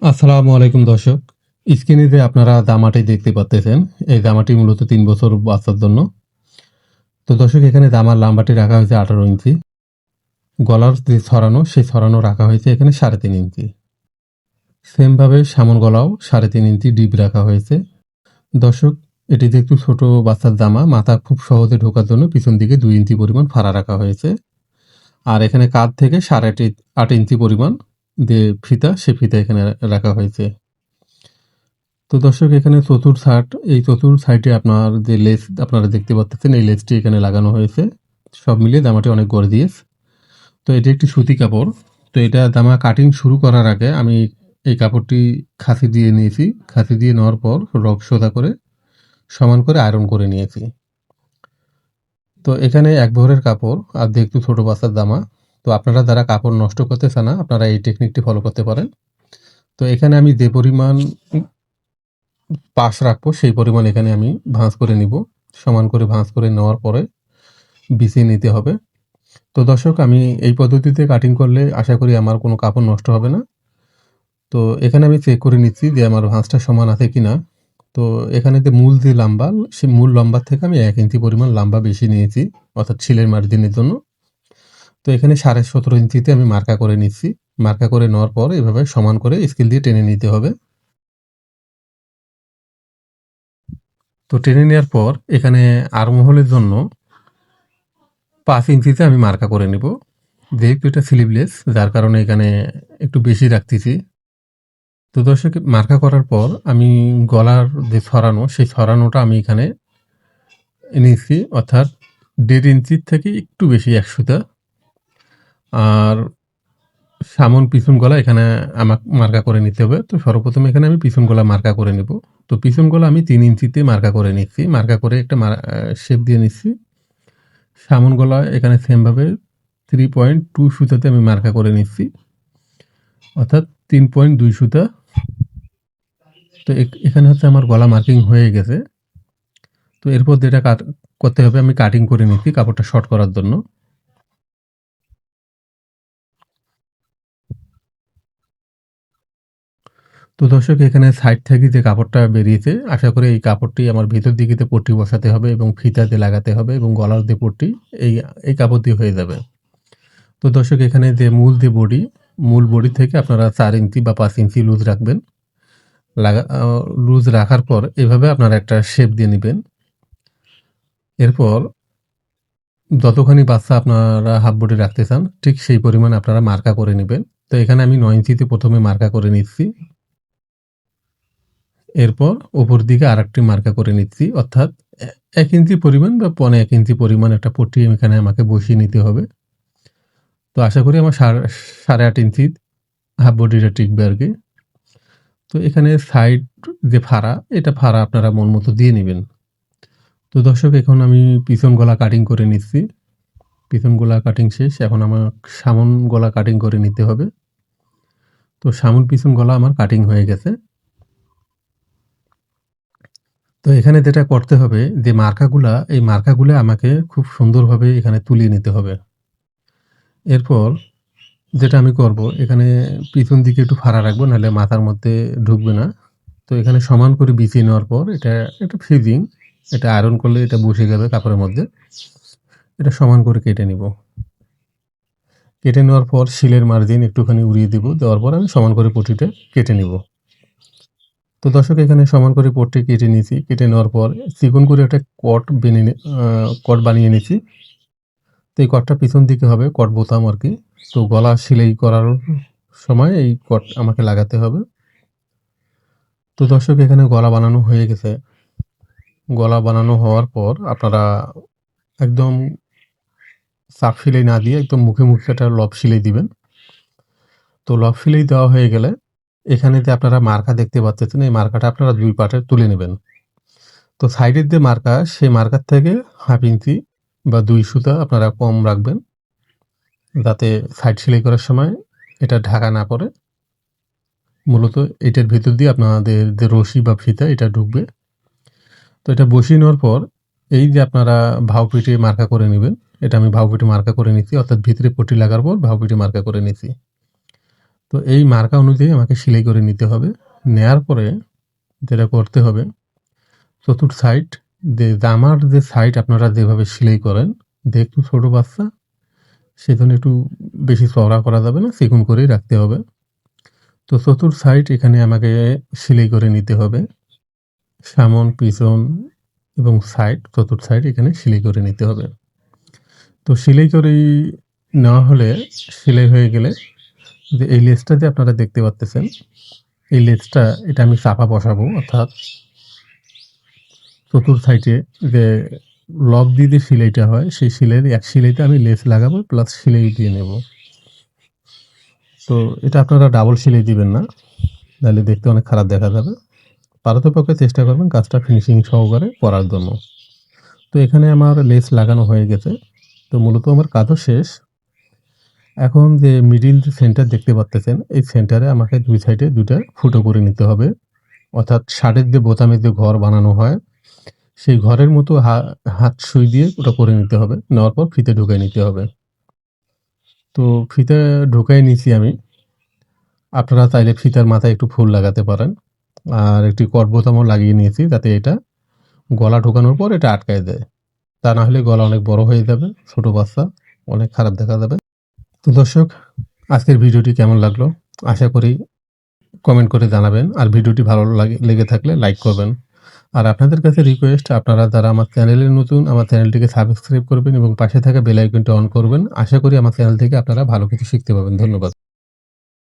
আসসালামু আলাইকুম দর্শক। স্ক্রিনে যে আপনারা জামাটি দেখতে পাচ্তেছেন, এই জামাটি মূলত ৩ বছর বাচ্চার জন্য। তো দর্শক এখানে জামার লাম্বাটি রাখা হয়েছে ১৮ ইঞ্চি। গলার যে ছড়ানো, সেই ছড়ানো রাখা হয়েছে এখানে ৩.৫ ইঞ্চি। সেমভাবে সামন গলাও ৩.৫ ইঞ্চি ডিপ রাখা হয়েছে। দর্শক এটি যে একটু ছোট বাচ্চার জামা, মাথা খুব সহজে ঢোকার জন্য পিছন দিকে ২ ইঞ্চি পরিমাণ ফাড়া রাখা হয়েছে। আর এখানে কাঁধ থেকে ৮.৫ ইঞ্চি পরিমাণ যে ফিতা, সে ফিতা এখানে রাখা হয়েছে। তো দর্শক এখানে এই চতুর সাইডে আপনার যে লেস আপনারা দেখতে পাচ্ছেন, এই লেসটি এখানে লাগানো হয়েছে। সব মিলিয়ে জামাটি অনেক গর্জিয়াস। তো এটি একটি সুতি কাপড়। তো এটা জামা কাটিং শুরু করার আগে আমি এই কাপড়টি খাঁচি দিয়ে নিয়েছি। খাঁচি দিয়ে নেওয়ার পর রগ সোজা করে সমান করে আয়রন করে নিয়েছি। তো এখানে এক ভরের কাপড় আর একটু ছোট বাচ্চার জামা। তো আপনারা যারা কাপড় নষ্ট করতে চান না, আপনারা এই টেকনিকটি ফলো করতে পারেন। তো এখানে আমি যে পরিমাণ পাশ রাখবো সেই পরিমাণ এখানে আমি ভাঁজ করে নিব। সমান করে ভাঁজ করে নেওয়ার পরে বিছিয়ে নিতে হবে। তো দর্শক আমি এই পদ্ধতিতে কাটিং করলে আশা করি আমার কোনো কাপড় নষ্ট হবে না। তো এখানে আমি চেক করে নিচ্ছি যে আমার ভাঁজটা সমান আছে কিনা। তো এখানে যে মূল যে লাম্বা, সেই মূল লম্বার থেকে আমি ১ ইঞ্চি পরিমাণ লাম্বা বেশি নিয়েছি, অর্থাৎ ছিলের মার্জিনের জন্য। তো এখানে ১৭.৫ ইঞ্চিতে আমি মার্কা করে নিচ্ছি। মার্কা করে নেওয়ার পর এভাবে সমান করে স্কেল দিয়ে টেনে নিতে হবে। তো টেনে নেওয়ার পর এখানে আর্মহোলের জন্য ৫ ইঞ্চিতে আমি মার্কা করে নিব। যেহেতু এটা স্লিভলেস, যার কারণে এখানে একটু বেশি রাখতেছি। তো দর্শক মার্কা করার পর আমি গলার যে ছড়ানো, সেই ছড়ানোটা আমি এখানে নিচ্ছি, অর্থাৎ ১.৫ ইঞ্চির থেকে একটু বেশি ১ সুতা। আর সামন পিছন গলা এখানে আমাকে মার্কা করে নিতে হবে। তো সর্বপ্রথম এখানে আমি পিছন গলা মার্কা করে নিব। তো পিছন গলা আমি ৩ ইঞ্চিতে মার্কা করে নিচ্ছি। মার্কা করে একটা শেপ দিয়ে নিচ্ছি। সামন গলা এখানে সেমভাবে ৩.২ সুতাতে আমি মার্কা করে নিচ্ছি, অর্থাৎ ৩.২ সুতা। তো এখানে হচ্ছে আমার গলা মার্কিং হয়ে গেছে। তো এরপর যেটা করতে হবে, আমি কাটিং করে নিচ্ছি কাপড়টা শর্ট করার জন্য। তো দর্শক এখানে সাইড থেকে যে কাপড়টা বেরিয়েছে, আশা করি এই কাপড়টি আমার ভিতর দিকে পট্টি বসাতে হবে এবং ফিতাতে লাগাতে হবে এবং গলার যে পট্টি, এই এই কাপড় দিয়ে হয়ে যাবে। তো দর্শক এখানে যে মূল বডি থেকে আপনারা ৪ ইঞ্চি বা ৫ ইঞ্চি লুজ রাখবেন। লুজ রাখার পর এভাবে আপনারা একটা শেপ দিয়ে নেবেন। এরপর যতখানি বাচ্চা আপনারা হাফ বডি রাখতে চান, ঠিক সেই পরিমাণ আপনারা মার্কা করে নেবেন। তো এখানে আমি ৯ ইঞ্চিতে প্রথমে মার্কা করে নিচ্ছি। এরপর উপর দিকে আরেকটি মার্কা করে নিচ্ছি, অর্থাৎ ১ ইঞ্চি পরিমাণ বা ১.৫ ইঞ্চি পরিমাণ একটা পট্টি এখানে আমাকে বসিয়ে নিতে হবে। তো আশা করি আমার ৮.৫ ইঞ্চি হাফ বডিটা টিকবে আরকি। তো এখানে সাইড যে ফাড়া, এটা ফাড়া আপনারা মন মতো দিয়ে নিবেন। তো দর্শক এখন আমি পিছন গলা কাটিং করে নিচ্ছি। পিছন গলা কাটিং শেষ। এখন আমার সামন গলা কাটিং করে নিতে হবে। তো সামন পিছন গলা আমার কাটিং হয়ে গেছে। তো এখানে যেটা করতে হবে, যে এই মার্কাগুলা আমাকে খুব সুন্দরভাবে এখানে তুলিয়ে নিতে হবে। এরপর যেটা আমি করব, এখানে পিছন দিকে একটু ফাড়া রাখবো, নাহলে মাথার মধ্যে ঢুকবে না। তো এখানে সমান করে বিছিয়ে নেওয়ার পর এটা ফিজিং, এটা আয়রন করলে এটা বসে যাবে কাপড়ের মধ্যে। এটা সমান করে কেটে নিব। কেটে নেওয়ার পর শিলের মার্জিন একটুখানি উড়িয়ে দিব। দেওয়ার পর আমি সমান করে পট্টিটা কেটে নিব। তো দর্শক এখানে সমান করে পট্টি কেটে নিয়েছি। কেটে নেওয়ার পর চিকন করে একটা কট বানিয়ে নিয়েছি। তো এই কটটা পিছন দিকে হবে, কট বোতাম আরকি। তো গলা সেলাই করার সময় এই কট আমাকে লাগাতে হবে। তো দর্শক এখানে গলা বানানো হয়ে গেছে। গলা বানানো হওয়ার পর আপনারা একদম চাপ সেলাই না দিয়ে একদম মুখে একটা লব সেলাই দিবেন। তো লব সেলাই দেওয়া হয়ে গেলে এখানে যে আপনারা মার্কা দেখতে পাচ্ছেন, এই মার্কাটা আপনারা ২ পার্টে তুলে নেবেন। তো সাইডের যে মার্কা, সেই মার্কার থেকে ১/২ ইঞ্চি বা ২ সুতা আপনারা কম রাখবেন, যাতে সাইড সেলাই করার সময় এটা ঢাকা না পড়ে। মূলত এটার ভেতর দিয়ে আপনাদের যে রশি বা ফিতা, এটা ঢুকবে। তো এটা বসিয়ে নেওয়ার পর এই যে আপনারা ভাও পিটে মার্কা করে নেবেন, এটা আমি ভাও পিটে মার্কা করে নিচ্ছি, অর্থাৎ ভিতরে পট্টি লাগার পর ভাও পিটে মার্কা করে নিচ্ছি। তো এই মার্কা অনুযায়ী আমাকে সেলাই করে নিতে হবে। নেয়ার পরে যেটা করতে হবে, চতুর্থ সাইড জামার যে সাইড আপনারা যেভাবে সেলাই করেন, যেহেতু ছোট বাচ্চা সেজন্য একটু বেশি চওড়া করা যাবে না, চিকন করেই রাখতে হবে। তো চতুর্থ সাইড এখানে আমাকে সেলাই করে নিতে হবে। সামন, পিছন এবং সাইড, চতুর্থ সাইড এখানে সেলাই করে নিতে হবে। তো সেলাই করেই নেওয়া হলে, সেলাই হয়ে গেলে যে এই লেসটা যে আপনারা দেখতে পাচ্তেছেন, এই লেসটা এটা আমি চাপা বসাবো, অর্থাৎ চতুর্থ সাইডে যে লক দিয়ে যে সেলাইটা হয়, সেই সেলাইয়ের এক সেলাইতে আমি লেস লাগাবো প্লাস সেলাই দিয়ে নেব। তো এটা আপনারা ডাবল সেলাই দিবেন না, নাহলে দেখতে অনেক খারাপ দেখা যাবে। পারতপক্ষে চেষ্টা করবেন কাজটা ফিনিশিং সহকারে করার জন্য। তো এখানে আমার লেস লাগানো হয়ে গেছে। তো মূলত আমার কাজও শেষ। এখন যে মিডিল যে সেন্টার দেখতে পাচ্তেছেন, এই সেন্টারে আমাকে দুই সাইডে ২টা ফুটো করে নিতে হবে। অর্থাৎ শার্টের যে বোতামের যে ঘর বানানো হয়, সেই ঘরের মতো হাত সুই দিয়ে ওটা করে নিতে হবে। নেওয়ার পর ফিতে ঢুকাই নিতে হবে। তো ফিতে ঢুকাই নিছি আমি। আপনারা চাইলে ফিতার মাথায় একটু ফুল লাগাতে পারেন। আর একটি কট বোতামও লাগিয়ে নিয়েছি, যাতে এটা গলা ঢোকানোর পর এটা আটকায় দেয়। তা না হলে গলা অনেক বড় হয়ে যাবে, ছোট বাচ্চা, অনেক খারাপ দেখা যাবে। তো দর্শক, আজকের ভিডিওটি কেমন লাগলো আশা করি কমেন্ট করে জানাবেন। আর ভিডিওটি ভালো লেগে থাকলে লাইক করবেন। আর আপনাদের কাছে রিকোয়েস্ট, আপনারা যারা আমার চ্যানেলে নতুন, আমার চ্যানেলটিকে সাবস্ক্রাইব করবেন এবং পাশে থাকা বেল আইকনটি অন করবেন। আশা করি আমার চ্যানেল থেকে আপনারা ভালো কিছু শিখতে পাবেন। ধন্যবাদ।